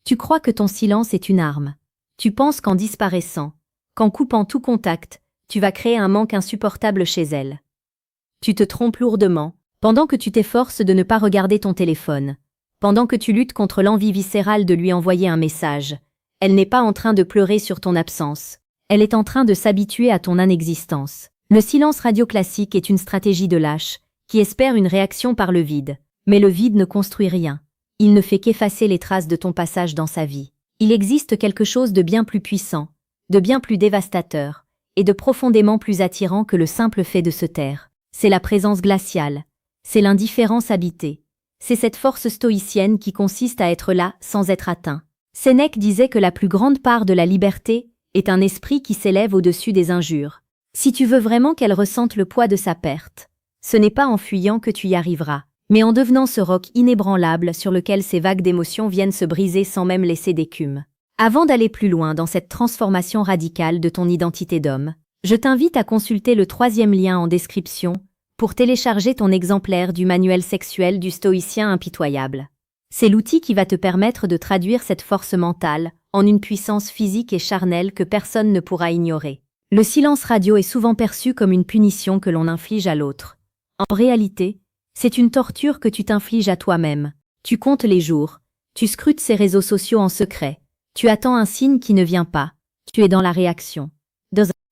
Tu crois que ton silence est une arme. Tu penses qu'en disparaissant, qu'en coupant tout contact, tu vas créer un manque insupportable chez elle. Tu te trompes lourdement, pendant que tu t'efforces de ne pas regarder ton téléphone, pendant que tu luttes contre l'envie viscérale de lui envoyer un message. Elle n'est pas en train de pleurer sur ton absence, elle est en train de s'habituer à ton inexistence. Le silence radio classique est une stratégie de lâche, qui espère une réaction par le vide. Mais le vide ne construit rien. Il ne fait qu'effacer les traces de ton passage dans sa vie. Il existe quelque chose de bien plus puissant, de bien plus dévastateur, et de profondément plus attirant que le simple fait de se taire. C'est la présence glaciale. C'est l'indifférence habitée. C'est cette force stoïcienne qui consiste à être là sans être atteint. Sénèque disait que la plus grande part de la liberté est un esprit qui s'élève au-dessus des injures. Si tu veux vraiment qu'elle ressente le poids de sa perte, ce n'est pas en fuyant que tu y arriveras, mais en devenant ce roc inébranlable sur lequel ces vagues d'émotions viennent se briser sans même laisser d'écume. Avant d'aller plus loin dans cette transformation radicale de ton identité d'homme, je t'invite à consulter le 3e lien en description pour télécharger ton exemplaire du manuel sexuel du stoïcien impitoyable. C'est l'outil qui va te permettre de traduire cette force mentale en une puissance physique et charnelle que personne ne pourra ignorer. Le silence radio est souvent perçu comme une punition que l'on inflige à l'autre. En réalité, c'est une torture que tu t'infliges à toi-même. Tu comptes les jours, tu scrutes ces réseaux sociaux en secret, tu attends un signe qui ne vient pas, tu es dans la réaction.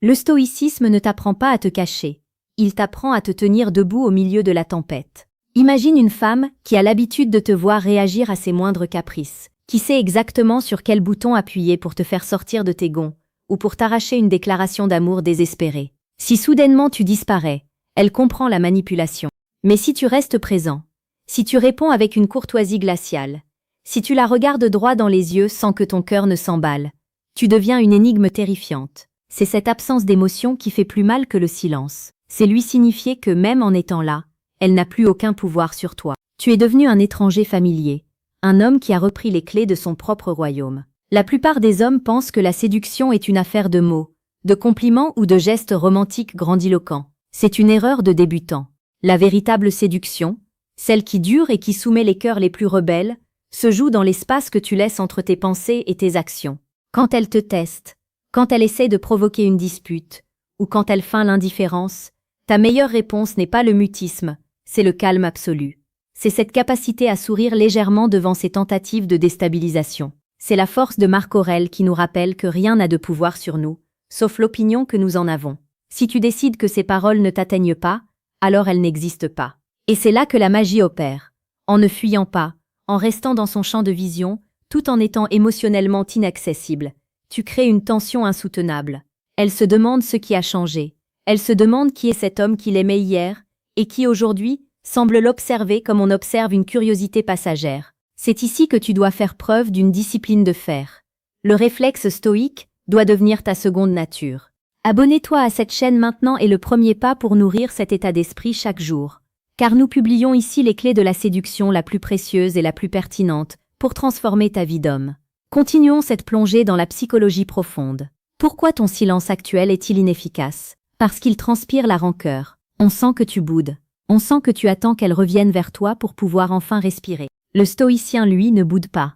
Le stoïcisme ne t'apprend pas à te cacher, il t'apprend à te tenir debout au milieu de la tempête. Imagine une femme qui a l'habitude de te voir réagir à ses moindres caprices, qui sait exactement sur quel bouton appuyer pour te faire sortir de tes gonds, ou pour t'arracher une déclaration d'amour désespérée. Si soudainement tu disparais, elle comprend la manipulation. Mais si tu restes présent, si tu réponds avec une courtoisie glaciale, si tu la regardes droit dans les yeux sans que ton cœur ne s'emballe, tu deviens une énigme terrifiante. C'est cette absence d'émotion qui fait plus mal que le silence. C'est lui signifier que même en étant là, elle n'a plus aucun pouvoir sur toi. Tu es devenu un étranger familier, un homme qui a repris les clés de son propre royaume. La plupart des hommes pensent que la séduction est une affaire de mots, de compliments ou de gestes romantiques grandiloquents. C'est une erreur de débutant. La véritable séduction, celle qui dure et qui soumet les cœurs les plus rebelles, se joue dans l'espace que tu laisses entre tes pensées et tes actions. Quand elle te teste, quand elle essaie de provoquer une dispute, ou quand elle feint l'indifférence, ta meilleure réponse n'est pas le mutisme, c'est le calme absolu. C'est cette capacité à sourire légèrement devant ces tentatives de déstabilisation. C'est la force de Marc Aurèle qui nous rappelle que rien n'a de pouvoir sur nous, sauf l'opinion que nous en avons. Si tu décides que ces paroles ne t'atteignent pas, alors elles n'existent pas. Et c'est là que la magie opère. En ne fuyant pas, en restant dans son champ de vision, tout en étant émotionnellement inaccessible, tu crées une tension insoutenable. Elle se demande ce qui a changé. Elle se demande qui est cet homme qui l'aimait hier, et qui aujourd'hui semble l'observer comme on observe une curiosité passagère. C'est ici que tu dois faire preuve d'une discipline de fer. Le réflexe stoïque doit devenir ta seconde nature. Abonne-toi à cette chaîne maintenant et le premier pas pour nourrir cet état d'esprit chaque jour. Car nous publions ici les clés de la séduction la plus précieuse et la plus pertinente pour transformer ta vie d'homme. Continuons cette plongée dans la psychologie profonde. Pourquoi ton silence actuel est-il inefficace? Parce qu'il transpire la rancœur. On sent que tu boudes. On sent que tu attends qu'elle revienne vers toi pour pouvoir enfin respirer. Le stoïcien, lui, ne boude pas.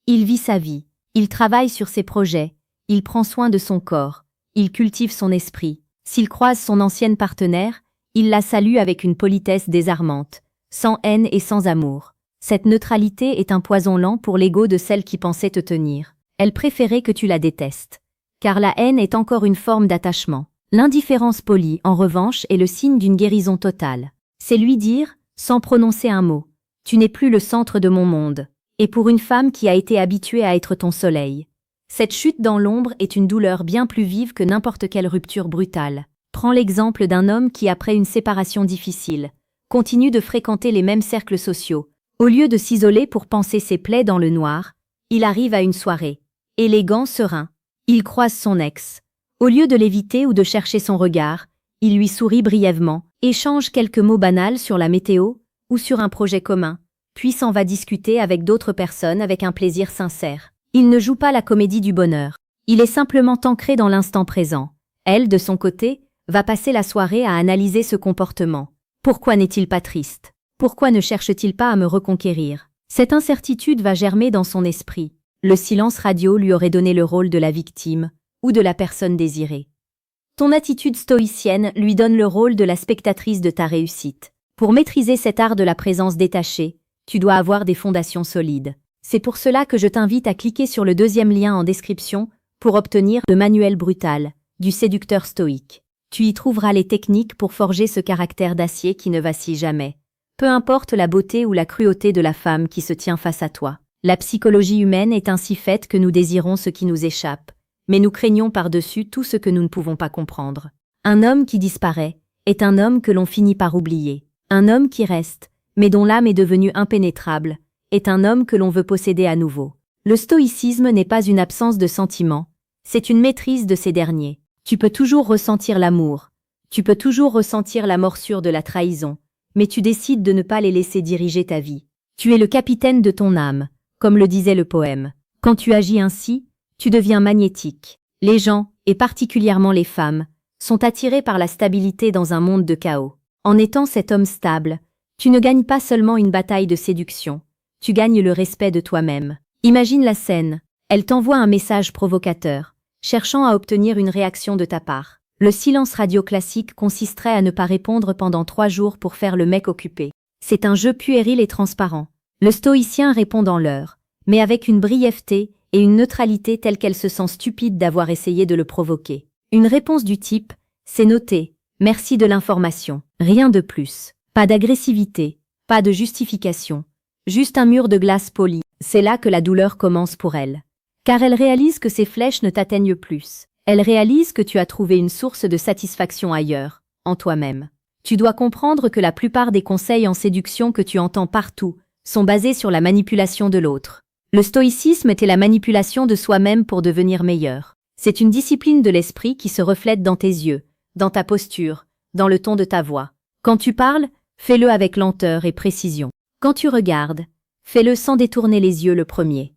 Il vit sa vie. Il travaille sur ses projets. Il prend soin de son corps. Il cultive son esprit. S'il croise son ancienne partenaire, il la salue avec une politesse désarmante, sans haine et sans amour. Cette neutralité est un poison lent pour l'ego de celle qui pensait te tenir. Elle préférait que tu la détestes. Car la haine est encore une forme d'attachement. L'indifférence polie, en revanche, est le signe d'une guérison totale. C'est lui dire, sans prononcer un mot, « Tu n'es plus le centre de mon monde ». Et pour une femme qui a été habituée à être ton soleil, cette chute dans l'ombre est une douleur bien plus vive que n'importe quelle rupture brutale. Prends l'exemple d'un homme qui, après une séparation difficile, continue de fréquenter les mêmes cercles sociaux. Au lieu de s'isoler pour panser ses plaies dans le noir, il arrive à une soirée. Élégant, serein. Il croise son ex. Au lieu de l'éviter ou de chercher son regard, il lui sourit brièvement, échange quelques mots banals sur la météo ou sur un projet commun, puis s'en va discuter avec d'autres personnes avec un plaisir sincère. Il ne joue pas la comédie du bonheur. Il est simplement ancré dans l'instant présent. Elle, de son côté, va passer la soirée à analyser ce comportement. Pourquoi n'est-il pas triste? Pourquoi ne cherche-t-il pas à me reconquérir? Cette incertitude va germer dans son esprit. Le silence radio lui aurait donné le rôle de la victime ou de la personne désirée. Ton attitude stoïcienne lui donne le rôle de la spectatrice de ta réussite. Pour maîtriser cet art de la présence détachée, tu dois avoir des fondations solides. C'est pour cela que je t'invite à cliquer sur le deuxième lien en description pour obtenir le manuel brutal du séducteur stoïque. Tu y trouveras les techniques pour forger ce caractère d'acier qui ne vacille jamais. Peu importe la beauté ou la cruauté de la femme qui se tient face à toi. La psychologie humaine est ainsi faite que nous désirons ce qui nous échappe, mais nous craignons par-dessus tout ce que nous ne pouvons pas comprendre. Un homme qui disparaît est un homme que l'on finit par oublier. Un homme qui reste, mais dont l'âme est devenue impénétrable, est un homme que l'on veut posséder à nouveau. Le stoïcisme n'est pas une absence de sentiments, c'est une maîtrise de ces derniers. Tu peux toujours ressentir l'amour, tu peux toujours ressentir la morsure de la trahison, mais tu décides de ne pas les laisser diriger ta vie. Tu es le capitaine de ton âme, comme le disait le poème. Quand tu agis ainsi, tu deviens magnétique. Les gens, et particulièrement les femmes, sont attirés par la stabilité dans un monde de chaos. En étant cet homme stable, tu ne gagnes pas seulement une bataille de séduction, tu gagnes le respect de toi-même. Imagine la scène, elle t'envoie un message provocateur, cherchant à obtenir une réaction de ta part. Le silence radio classique consisterait à ne pas répondre pendant 3 jours pour faire le mec occupé. C'est un jeu puéril et transparent. Le stoïcien répond dans l'heure, mais avec une brièveté et une neutralité telle qu'elle se sent stupide d'avoir essayé de le provoquer. Une réponse du type « c'est noté, merci de l'information ». Rien de plus. Pas d'agressivité, pas de justification. Juste un mur de glace poli. C'est là que la douleur commence pour elle. Car elle réalise que ces flèches ne t'atteignent plus. Elle réalise que tu as trouvé une source de satisfaction ailleurs, en toi-même. Tu dois comprendre que la plupart des conseils en séduction que tu entends partout sont basés sur la manipulation de l'autre. Le stoïcisme était la manipulation de soi-même pour devenir meilleur. C'est une discipline de l'esprit qui se reflète dans tes yeux, dans ta posture, dans le ton de ta voix. Quand tu parles, fais-le avec lenteur et précision. Quand tu regardes, fais-le sans détourner les yeux le premier.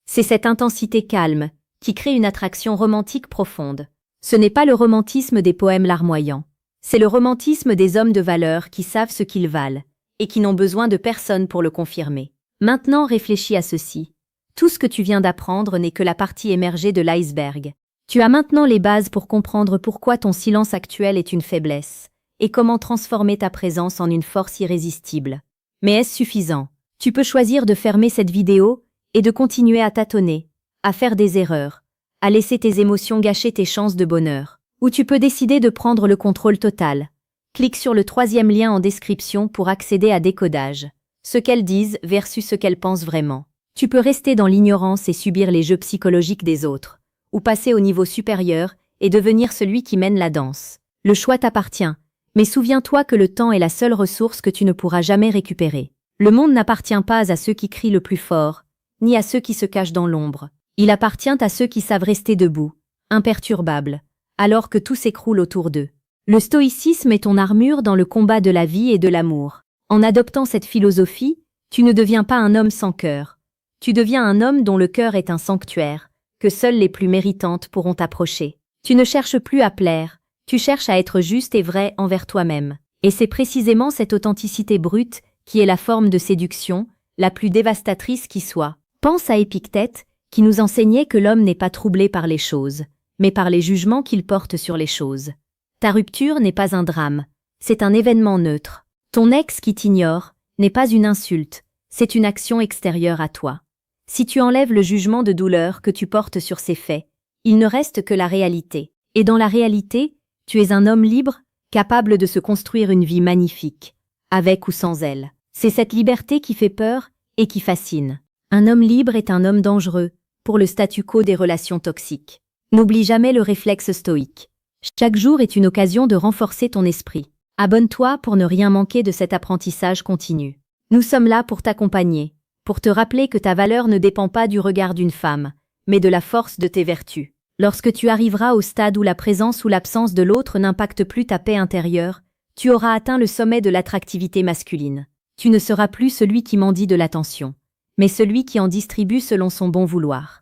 C'est cette intensité calme qui crée une attraction romantique profonde. Ce n'est pas le romantisme des poèmes larmoyants. C'est le romantisme des hommes de valeur qui savent ce qu'ils valent et qui n'ont besoin de personne pour le confirmer. Maintenant, réfléchis à ceci. Tout ce que tu viens d'apprendre n'est que la partie émergée de l'iceberg. Tu as maintenant les bases pour comprendre pourquoi ton silence actuel est une faiblesse et comment transformer ta présence en une force irrésistible. Mais est-ce suffisant? Tu peux choisir de fermer cette vidéo et de continuer à tâtonner, à faire des erreurs, à laisser tes émotions gâcher tes chances de bonheur. Ou tu peux décider de prendre le contrôle total. Clique sur le 3e lien en description pour accéder à Décodage. Ce qu'elles disent versus ce qu'elles pensent vraiment. Tu peux rester dans l'ignorance et subir les jeux psychologiques des autres, ou passer au niveau supérieur et devenir celui qui mène la danse. Le choix t'appartient, mais souviens-toi que le temps est la seule ressource que tu ne pourras jamais récupérer. Le monde n'appartient pas à ceux qui crient le plus fort, ni à ceux qui se cachent dans l'ombre. Il appartient à ceux qui savent rester debout, imperturbables, alors que tout s'écroule autour d'eux. Le stoïcisme est ton armure dans le combat de la vie et de l'amour. En adoptant cette philosophie, tu ne deviens pas un homme sans cœur. Tu deviens un homme dont le cœur est un sanctuaire, que seules les plus méritantes pourront approcher. Tu ne cherches plus à plaire, tu cherches à être juste et vrai envers toi-même. Et c'est précisément cette authenticité brute qui est la forme de séduction, la plus dévastatrice qui soit. Pense à Épictète, qui nous enseignait que l'homme n'est pas troublé par les choses, mais par les jugements qu'il porte sur les choses. Ta rupture n'est pas un drame, c'est un événement neutre. Ton ex qui t'ignore n'est pas une insulte, c'est une action extérieure à toi. Si tu enlèves le jugement de douleur que tu portes sur ces faits, il ne reste que la réalité. Et dans la réalité, tu es un homme libre, capable de se construire une vie magnifique, avec ou sans elle. C'est cette liberté qui fait peur et qui fascine. Un homme libre est un homme dangereux pour le statu quo des relations toxiques. N'oublie jamais le réflexe stoïque. Chaque jour est une occasion de renforcer ton esprit. Abonne-toi pour ne rien manquer de cet apprentissage continu. Nous sommes là pour t'accompagner, pour te rappeler que ta valeur ne dépend pas du regard d'une femme, mais de la force de tes vertus. Lorsque tu arriveras au stade où la présence ou l'absence de l'autre n'impacte plus ta paix intérieure, tu auras atteint le sommet de l'attractivité masculine. Tu ne seras plus celui qui mendie de l'attention, mais celui qui en distribue selon son bon vouloir.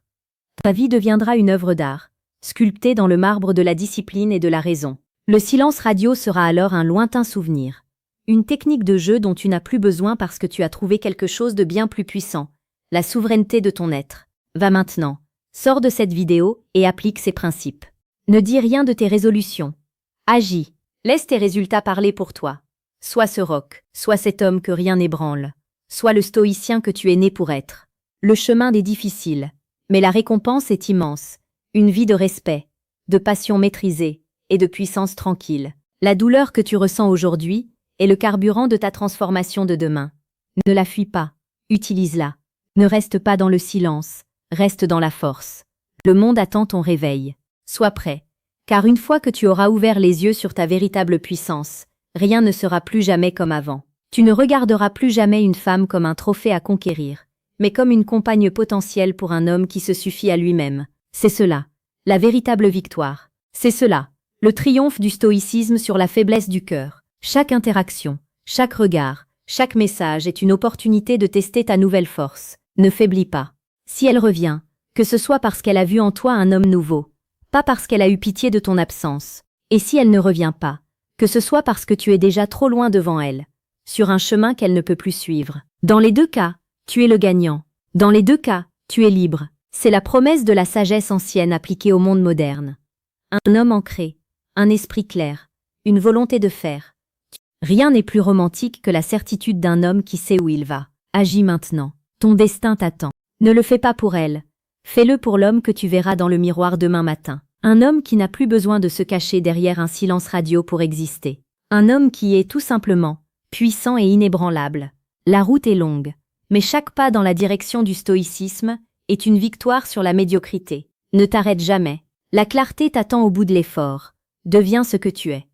Ta vie deviendra une œuvre d'art, sculptée dans le marbre de la discipline et de la raison. Le silence radio sera alors un lointain souvenir. Une technique de jeu dont tu n'as plus besoin parce que tu as trouvé quelque chose de bien plus puissant, la souveraineté de ton être. Va maintenant. Sors de cette vidéo et applique ces principes. Ne dis rien de tes résolutions. Agis. Laisse tes résultats parler pour toi. Sois ce roc, sois cet homme que rien n'ébranle. Sois le stoïcien que tu es né pour être. Le chemin est difficile, mais la récompense est immense. Une vie de respect, de passion maîtrisée et de puissance tranquille. La douleur que tu ressens aujourd'hui est le carburant de ta transformation de demain. Ne la fuis pas, utilise-la. Ne reste pas dans le silence, reste dans la force. Le monde attend ton réveil. Sois prêt, car une fois que tu auras ouvert les yeux sur ta véritable puissance, rien ne sera plus jamais comme avant. Tu ne regarderas plus jamais une femme comme un trophée à conquérir, mais comme une compagne potentielle pour un homme qui se suffit à lui-même. C'est cela, la véritable victoire. C'est cela, le triomphe du stoïcisme sur la faiblesse du cœur. Chaque interaction, chaque regard, chaque message est une opportunité de tester ta nouvelle force. Ne faiblis pas. Si elle revient, que ce soit parce qu'elle a vu en toi un homme nouveau, pas parce qu'elle a eu pitié de ton absence. Et si elle ne revient pas, que ce soit parce que tu es déjà trop loin devant elle, sur un chemin qu'elle ne peut plus suivre. Dans les deux cas, tu es le gagnant. Dans les deux cas, tu es libre. C'est la promesse de la sagesse ancienne appliquée au monde moderne. Un homme ancré, un esprit clair, une volonté de faire. Rien n'est plus romantique que la certitude d'un homme qui sait où il va. Agis maintenant. Ton destin t'attend. Ne le fais pas pour elle. Fais-le pour l'homme que tu verras dans le miroir demain matin. Un homme qui n'a plus besoin de se cacher derrière un silence radio pour exister. Un homme qui est tout simplement puissant et inébranlable. La route est longue, mais chaque pas dans la direction du stoïcisme est une victoire sur la médiocrité. Ne t'arrête jamais. La clarté t'attend au bout de l'effort. Deviens ce que tu es.